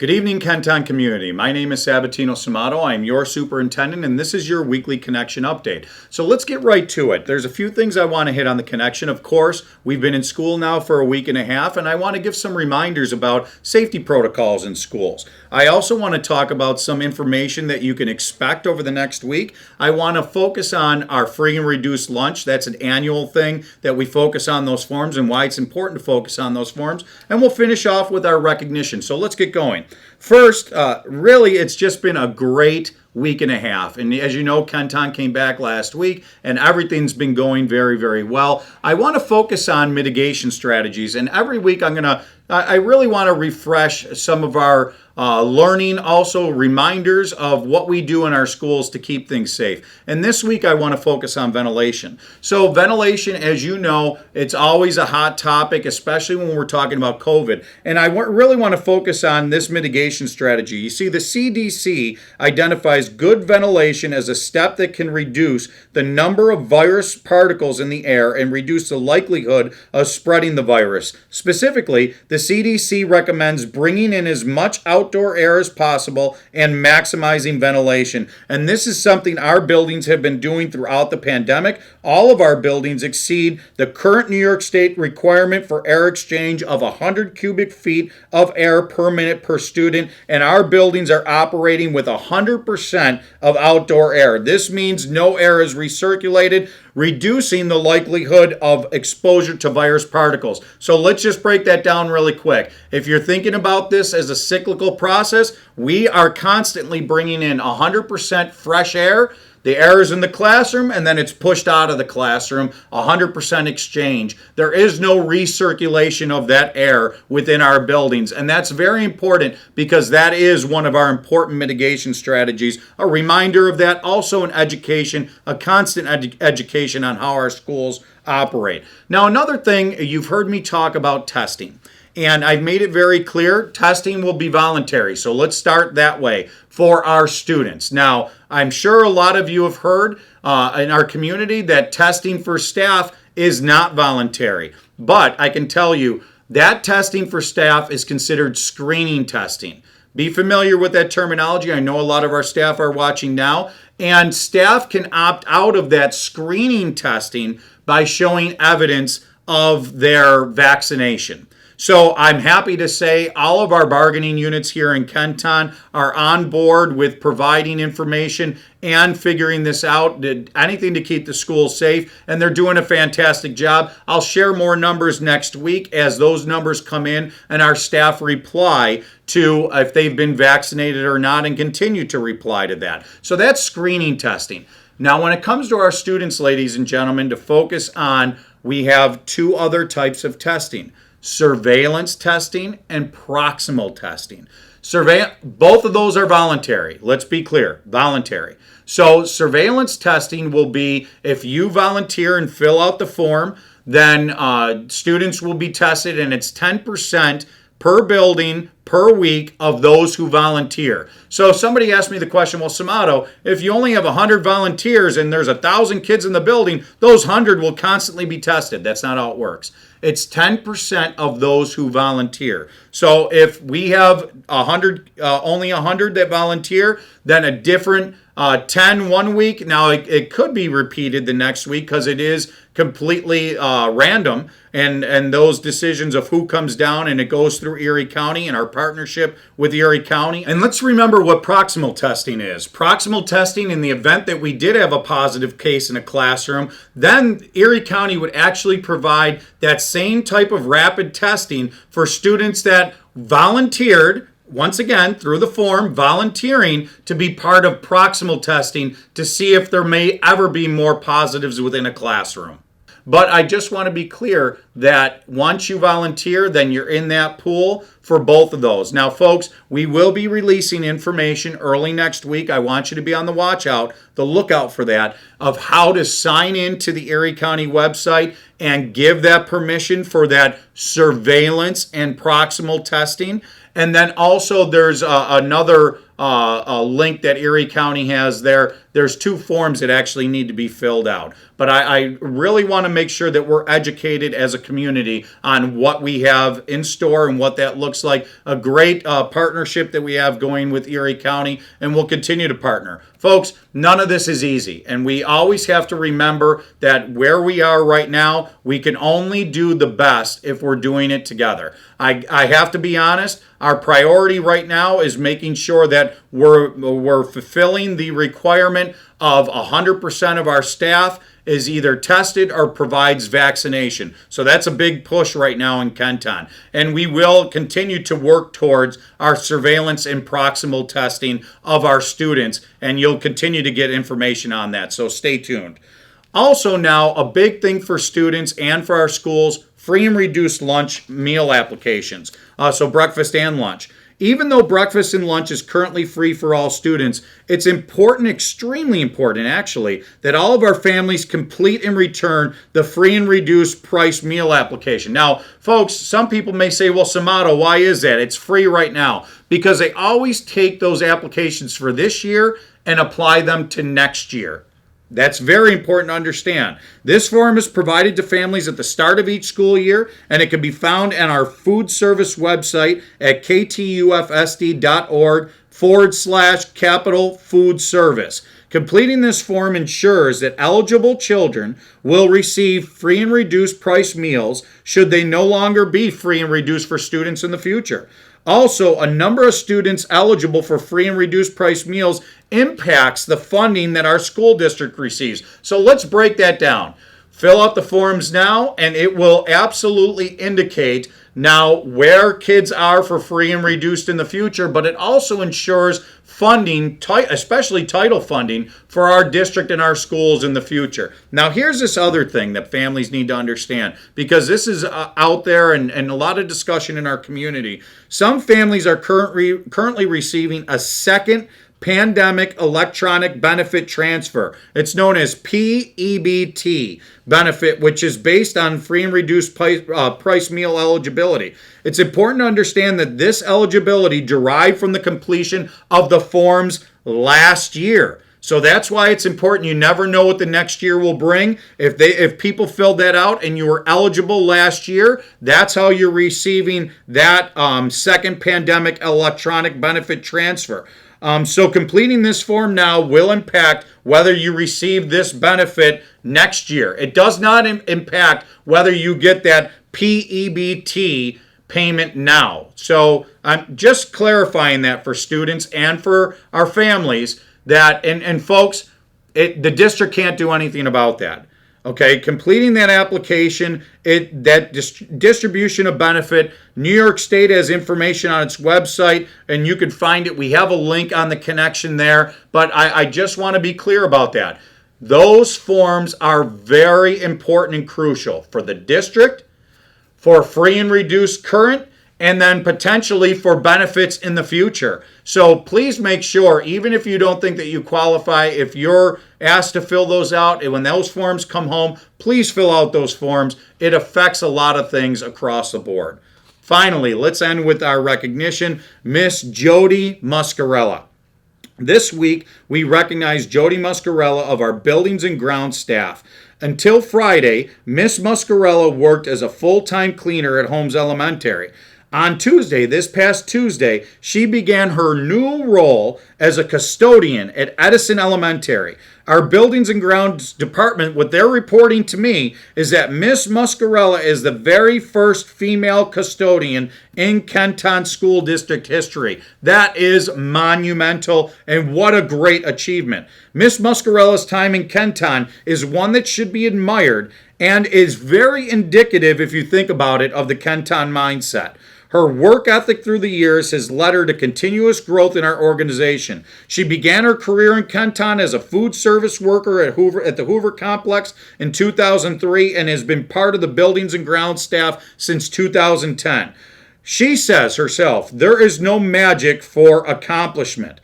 Good evening, Kenton community. My name is Sabatino Samato. I am your superintendent, and this is your weekly connection update. So let's get right to it. There's a few things I want to hit on the connection. Of course, we've been in school now for a week and a half, and I want to give some reminders about safety protocols in schools. I also want to talk about some information that you can expect over the next week. I want to focus on our free and reduced lunch. That's an annual thing that we focus on those forms and why it's important to focus on those forms. And we'll finish off with our recognition. So let's get going. First, really, it's just been a great week and a half. And as you know, Kenton came back last week and everything's been going very, very well. I want to focus on mitigation strategies. And every week I really want to refresh some of our learning, also reminders of what we do in our schools to keep things safe. And this week I want to focus on ventilation. So ventilation, as you know, it's always a hot topic, especially when we're talking about COVID. And I really want to focus on this mitigation strategy. You see, the CDC identifies good ventilation as a step that can reduce the number of virus particles in the air and reduce the likelihood of spreading the virus. Specifically, the CDC recommends bringing in as much outdoor air as possible and maximizing ventilation. And this is something our buildings have been doing throughout the pandemic. All of our buildings exceed the current New York State requirement for air exchange of 100 cubic feet of air per minute per student, and our buildings are operating with 100% of outdoor air. This means no air is recirculated, reducing the likelihood of exposure to virus particles. So let's just break that down really quick. If you're thinking about this as a cyclical process, we are constantly bringing in 100% fresh air. The air is in the classroom, and then it's pushed out of the classroom, 100% exchange. There is no recirculation of that air within our buildings, and that's very important because that is one of our important mitigation strategies. A reminder of that, also in education, a constant education on how our schools operate. Now, another thing, you've heard me talk about testing. And I've made it very clear, testing will be voluntary. So let's start that way for our students. Now, I'm sure a lot of you have heard in our community that testing for staff is not voluntary. But I can tell you that testing for staff is considered screening testing. Be familiar with that terminology. I know a lot of our staff are watching now. And staff can opt out of that screening testing by showing evidence of their vaccination. So I'm happy to say all of our bargaining units here in Kenton are on board with providing information and figuring this out, anything to keep the school safe, and they're doing a fantastic job. I'll share more numbers next week as those numbers come in and our staff reply to if they've been vaccinated or not and continue to reply to that. So that's screening testing. Now, when it comes to our students, ladies and gentlemen, to focus on, we have two other types of testing. Surveillance testing and proximal testing. Both of those are voluntary. Let's be clear, voluntary. So surveillance testing will be if you volunteer and fill out the form, then students will be tested, and it's 10% per building per week of those who volunteer. So if somebody asked me the question, well, Samato, if you only have 100 volunteers and there's 1,000 kids in the building, those 100 will constantly be tested. That's not how it works. It's 10% of those who volunteer. So if we have only 100 that volunteer, then a different 10 one week. Now, it could be repeated the next week because it is completely random, and those decisions of who comes down, and it goes through Erie County and our partnership with Erie County. And let's remember what proximal testing is. Proximal testing, in the event that we did have a positive case in a classroom, then Erie County would actually provide that same type of rapid testing for students that volunteered, once again, through the form, volunteering to be part of proximal testing to see if there may ever be more positives within a classroom. But I just want to be clear that once you volunteer, then you're in that pool for both of those. Now, folks, we will be releasing information early next week. I want you to be on the lookout for that, of how to sign in to the Erie County website and give that permission for that surveillance and proximal testing. And then also there's another a link that Erie County has there. There's 2 forms that actually need to be filled out. But I really want to make sure that we're educated as a community on what we have in store and what that looks like. A great partnership that we have going with Erie County, and we'll continue to partner. Folks, none of this is easy, and we always have to remember that where we are right now, we can only do the best if we're doing it together. I have to be honest, our priority right now is making sure that we're fulfilling the requirement of 100% of our staff is either tested or provides vaccination. So that's a big push right now in Kenton. And we will continue to work towards our surveillance and proximal testing of our students, and you'll continue to get information on that. So stay tuned. Also now, a big thing for students and for our schools, free and reduced lunch meal applications. So breakfast and lunch. Even though breakfast and lunch is currently free for all students, it's important, extremely important actually, that all of our families complete and return the free and reduced price meal application. Now, folks, some people may say, well, Samato, why is that? It's free right now. Because they always take those applications for this year and apply them to next year. That's very important to understand. This form is provided to families at the start of each school year, and it can be found on our food service website at ktufsd.org/capital food service. Completing this form ensures that eligible children will receive free and reduced price meals should they no longer be free and reduced for students in the future. Also, a number of students eligible for free and reduced price meals impacts the funding that our school district receives. So let's break that down. Fill out the forms now, and it will absolutely indicate now where kids are for free and reduced in the future, but it also ensures funding, especially title funding, for our district and our schools in the future. Now, here's this other thing that families need to understand, because this is out there and a lot of discussion in our community. Some families are currently receiving a second pandemic electronic benefit transfer. It's known as PEBT benefit, which is based on free and reduced price meal eligibility. It's important to understand that this eligibility derived from the completion of the forms last year. So that's why it's important. You never know what the next year will bring. If people filled that out and you were eligible last year, that's how you're receiving that second pandemic electronic benefit transfer. So completing this form now will impact whether you receive this benefit next year. It does not impact whether you get that PEBT payment now. So I'm just clarifying that for students and for our families that, and folks, the district can't do anything about that. Okay, completing that application, that distribution of benefit, New York State has information on its website, and you can find it. We have a link on the connection there, but I just want to be clear about that. Those forms are very important and crucial for the district, for free and reduced current, and then potentially for benefits in the future. So please make sure, even if you don't think that you qualify, if you're asked to fill those out, and when those forms come home, please fill out those forms. It affects a lot of things across the board. Finally, let's end with our recognition, Miss Jody Muscarella. This week, we recognize Jody Muscarella of our Buildings and Grounds staff. Until Friday, Miss Muscarella worked as a full-time cleaner at Holmes Elementary. On Tuesday, this past Tuesday, she began her new role as a custodian at Edison Elementary. Our Buildings and Grounds department, what they're reporting to me is that Miss Muscarella is the very first female custodian in Kenton School District history. That is monumental, and what a great achievement. Miss Muscarella's time in Kenton is one that should be admired and is very indicative, if you think about it, of the Kenton mindset. Her work ethic through the years has led her to continuous growth in our organization. She began her career in Kenton as a food service worker at the Hoover Complex in 2003 and has been part of the Buildings and Grounds staff since 2010. She says herself, there is no magic for accomplishment.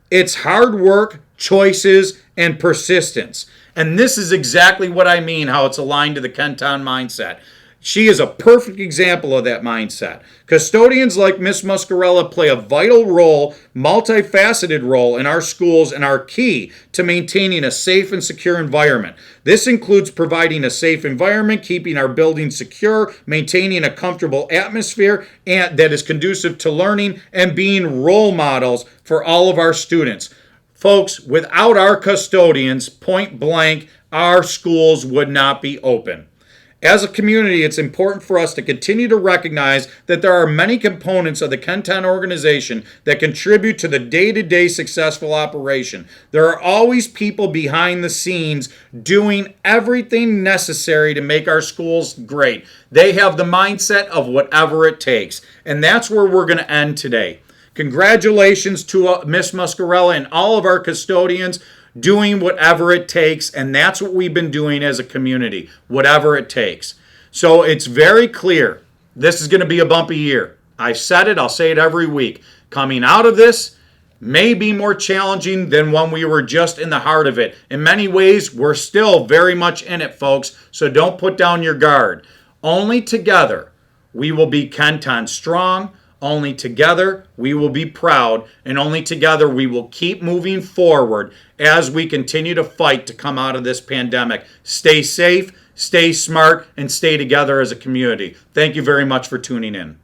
It's hard work, choices, and persistence. And this is exactly what I mean, how it's aligned to the Kenton mindset. She is a perfect example of that mindset. Custodians like Miss Muscarella play a vital role, multifaceted role in our schools and are key to maintaining a safe and secure environment. This includes providing a safe environment, keeping our buildings secure, maintaining a comfortable atmosphere and that is conducive to learning, and being role models for all of our students. Folks, without our custodians, point blank, our schools would not be open. As a community, it's important for us to continue to recognize that there are many components of the Kenton organization that contribute to the day-to-day successful operation. There are always people behind the scenes doing everything necessary to make our schools great. They have the mindset of whatever it takes. And that's where we're going to end today. Congratulations to Miss Muscarella and all of our custodians doing whatever it takes, and that's what we've been doing as a community, whatever it takes. So it's very clear this is going to be a bumpy year. I've said it, I'll say it every week. Coming out of this may be more challenging than when we were just in the heart of it. In many ways, we're still very much in it, folks, so don't put down your guard. Only together we will be Kenton strong. Only together we will be proud, and only together we will keep moving forward as we continue to fight to come out of this pandemic. Stay safe, stay smart, and stay together as a community. Thank you very much for tuning in.